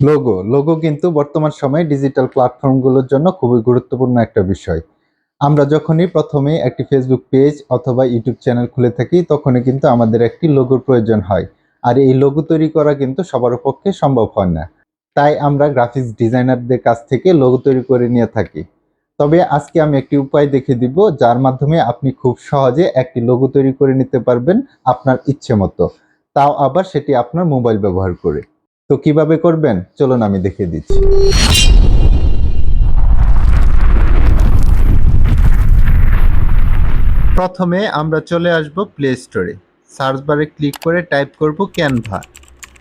Logo logo কিন্তু বর্তমান সময়ে ডিজিটাল প্ল্যাটফর্মগুলোর জন্য খুবই গুরুত্বপূর্ণ একটা বিষয়। আমরা যখনই প্রথমে একটি ফেসবুক পেজ অথবা ইউটিউব চ্যানেল খুলে থাকি তখনই কিন্তু আমাদের একটি লোগোর প্রয়োজন হয়। আর এই লোগো তৈরি করা কিন্তু সবার পক্ষে সম্ভব হয় না। তাই আমরা গ্রাফিক্স ডিজাইনারদের কাছ থেকে লোগো তৈরি করে নিয়ে থাকি। তবে আজকে আমি একটি উপায় দেখিয়ে দিব যার মাধ্যমে আপনি খুব সহজে একটি লোগো তৈরি করে নিতে পারবেন আপনার ইচ্ছে মতো, তাও আবার সেটি আপনার মোবাইল ব্যবহার করে। তো কিভাবে করবেন চলুন আমি দেখিয়ে দিচ্ছি। প্রথমে আমরা চলে আসব প্লে স্টোরে। সার্চ বারে ক্লিক করে টাইপ করব ক্যানভা।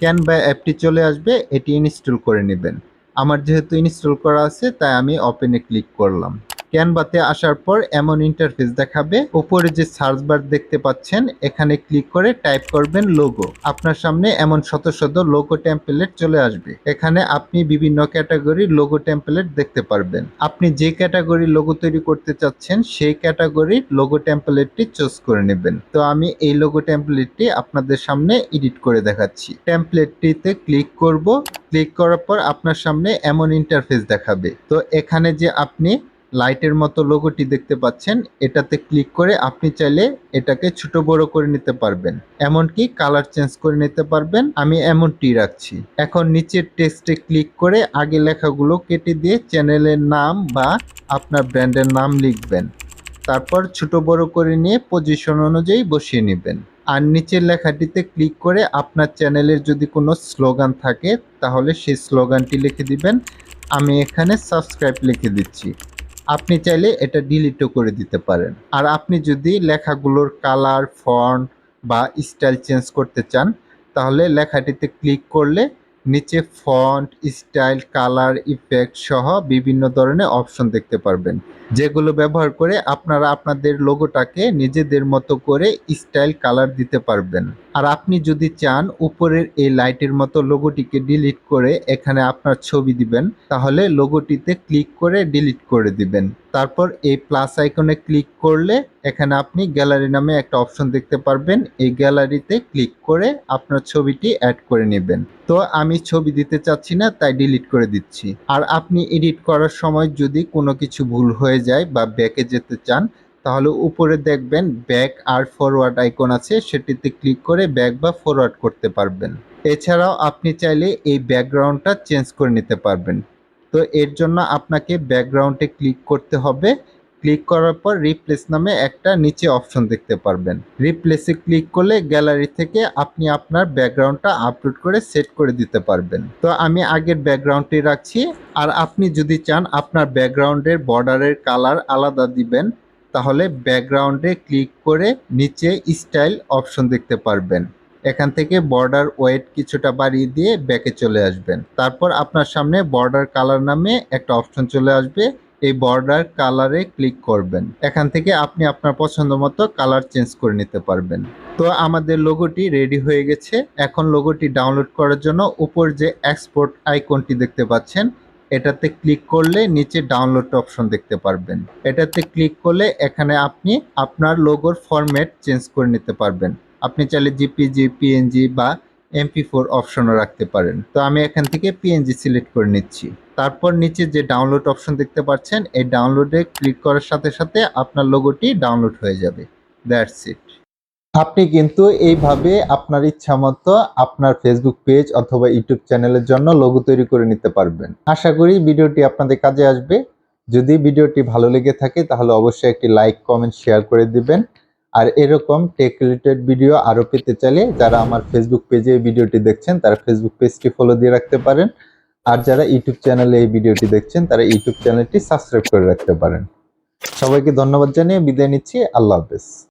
ক্যানভা অ্যাপটি চলে আসবে, এটি ইনস্টল করে নেবেন। আমার যেহেতু ইনস্টল করা আছে তাই আমি ওপেনে ক্লিক করলাম। ক্যানভাতে আসার পর এমন ইন্টারফেস দেখাবে। উপরে যে সার্চ বার দেখতে পাচ্ছেন এখানে ক্লিক করে টাইপ করবেন লোগো। আপনার সামনে এমন শত শত লোগো টেমপ্লেট চলে আসবে। এখানে আপনি বিভিন্ন ক্যাটাগরির লোগো টেমপ্লেট দেখতে পারবেন। আপনি যে ক্যাটাগরির লোগো তৈরি করতে চাচ্ছেন সেই ক্যাটাগরির লোগো টেমপ্লেটটি চুজ করে নেবেন। তো আমি এই লোগো টেমপ্লেটটি আপনাদের সামনে এডিট করে দেখাচ্ছি। টেমপ্লেটটিতে ক্লিক করব। ক্লিক করার পর আপনার সামনে এমন ইন্টারফেস দেখাবে। তো এখানে যে আপনি লাইটের মতো লোগোটি দেখতে পাচ্ছেন এটাতে ক্লিক করে আপনি চাইলে এটাকে ছোট বড় করে নিতে পারবেন, এমনকি কালার চেঞ্জ করে নিতে পারবেন। আমি এমনটি রাখছি। এখন নিচের টেক্সটে ক্লিক করে আগে লেখাগুলো কেটে দিয়ে চ্যানেলের নাম বা আপনার ব্র্যান্ডের নাম লিখবেন। তারপর ছোট বড় করে নিয়ে পজিশন অনুযায়ী বসিয়ে নেবেন। আর নিচের লেখাটিতে ক্লিক করে আপনার চ্যানেলের যদি কোনো স্লোগান থাকে তাহলে সেই স্লোগানটি লিখে দিবেন। আমি এখানে সাবস্ক্রাইব লিখে দিচ্ছি। আপনি চাইলে এটা ডিলিটও করে দিতে পারেন। আর আপনি যদি লেখাগুলোর কালার, ফন্ট বা স্টাইল চেঞ্জ করতে চান তাহলে লেখাটিতে ক্লিক করলে নিচে ফন্ট, স্টাইল, কালার, ইফেক্ট সহ বিভিন্ন ধরনের অপশন দেখতে পারবেন, যেগুলো ব্যবহার করে আপনারা আপনাদের লোগোটাকে নিজেদের মতো করে স্টাইল, কালার দিতে পারবেন। আর আপনি যদি চান উপরের এই লাইটের মতো লোগোটিকে ডিলিট করে এখানে আপনার ছবি দিবেন তাহলে লোগোটিতে ক্লিক করে ডিলিট করে দিবেন। তারপর এই প্লাস আইকনে ক্লিক করলে এখানে আপনি গ্যালারি নামে একটা অপশন দেখতে পারবেন। এই গ্যালারিতে ক্লিক করে আপনার ছবিটি অ্যাড করে নেবেন। তো আমি ছবি দিতে চাচ্ছি না তাই ডিলিট করে দিচ্ছি। আর আপনি এডিট করার সময় যদি কোনো কিছু ভুল হয়ে যায় বা ব্যাকে যেতে চান তাহলে উপরে দেখবেন ব্যাক আর ফরওয়ার্ড আইকন আছে, সেটিতে ক্লিক করে ব্যাক বা ফরওয়ার্ড করতে পারবেন। এছাড়াও আপনি চাইলে এই ব্যাকগ্রাউন্ডটা চেঞ্জ করে নিতে পারবেন। তো এর জন্য আপনাকে ব্যাকগ্রাউন্ডে ক্লিক করতে হবে। ক্লিক করার পর রিপ্লেস নামে একটা নিচে অপশন দেখতে পারবেন। রিপ্লেসে ক্লিক করলে গ্যালারি থেকে আপনি আপনার ব্যাকগ্রাউন্ডটা আপলোড করে সেট করে দিতে পারবেন। তো আমি আগের ব্যাকগ্রাউন্ডটি রাখছি। আর আপনি যদি চান আপনার ব্যাকগ্রাউন্ডের বর্ডারের কালার আলাদা দিবেন তাহলে ব্যাকগ্রাউন্ডে ক্লিক করে নিচে স্টাইল অপশন দেখতে পারবেন। এখান থেকে বর্ডার ওয়েট কিছুটা বাড়িয়ে দিয়ে ব্যাকে চলে আসবেন। তারপর আপনার সামনে বর্ডার কালার নামে একটা অপশন চলে আসবে। এই বর্ডার কালারে ক্লিক করবেন। এখান থেকে আপনি আপনার পছন্দ মতো কালার চেঞ্জ করে নিতে পারবেন। তো আমাদের লোগোটি রেডি হয়ে গেছে। এখন লোগোটি ডাউনলোড করার জন্য উপর যে এক্সপোর্ট আইকনটি দেখতে পাচ্ছেন এটাতে ক্লিক করলে নিচে ডাউনলোড অপশন দেখতে পারবেন। এটাতে ক্লিক করলে এখানে আপনি আপনার লোগোর ফরম্যাট চেঞ্জ করে নিতে পারবেন। আপনি চাইলে জিপিজি, পিএনজি বা MP4 অপশনও রাখতে পারেন। তো আমি এখান থেকে পিএনজি সিলেক্ট করে নিচ্ছি। তারপর নিচে যে ডাউনলোড অপশন দেখতে পাচ্ছেন এই ডাউনলোডে ক্লিক করার সাথে সাথে আপনার লোগোটি ডাউনলোড হয়ে যাবে। That's it. আপনি কিন্তু এইভাবে আপনার ইচ্ছা মতো আপনার ফেসবুক পেজ অথবা ইউটিউব চ্যানেলের জন্য লোগো তৈরি করে নিতে পারবেন। আশা করি ভিডিওটি আপনাদের কাজে আসবে। যদি ভিডিওটি ভালো লেগে থাকে তাহলে অবশ্যই একটি লাইক, কমেন্ট, শেয়ার করে দিবেন। আর এরকম টেক রিলেটেড ভিডিও আরও পেতে চাইলে যারা আমার ফেসবুক পেজে এই ভিডিওটি দেখছেন তারা ফেসবুক পেজটি ফলো দিয়ে রাখতে পারেন। আর যারা ইউটিউব চ্যানেলে এই ভিডিওটি দেখছেন তারা ইউটিউব চ্যানেলটি সাবস্ক্রাইব করে রাখতে পারেন। সবাইকে ধন্যবাদ জানিয়ে বিদায় নিচ্ছি। আল্লাহ হাফেজ।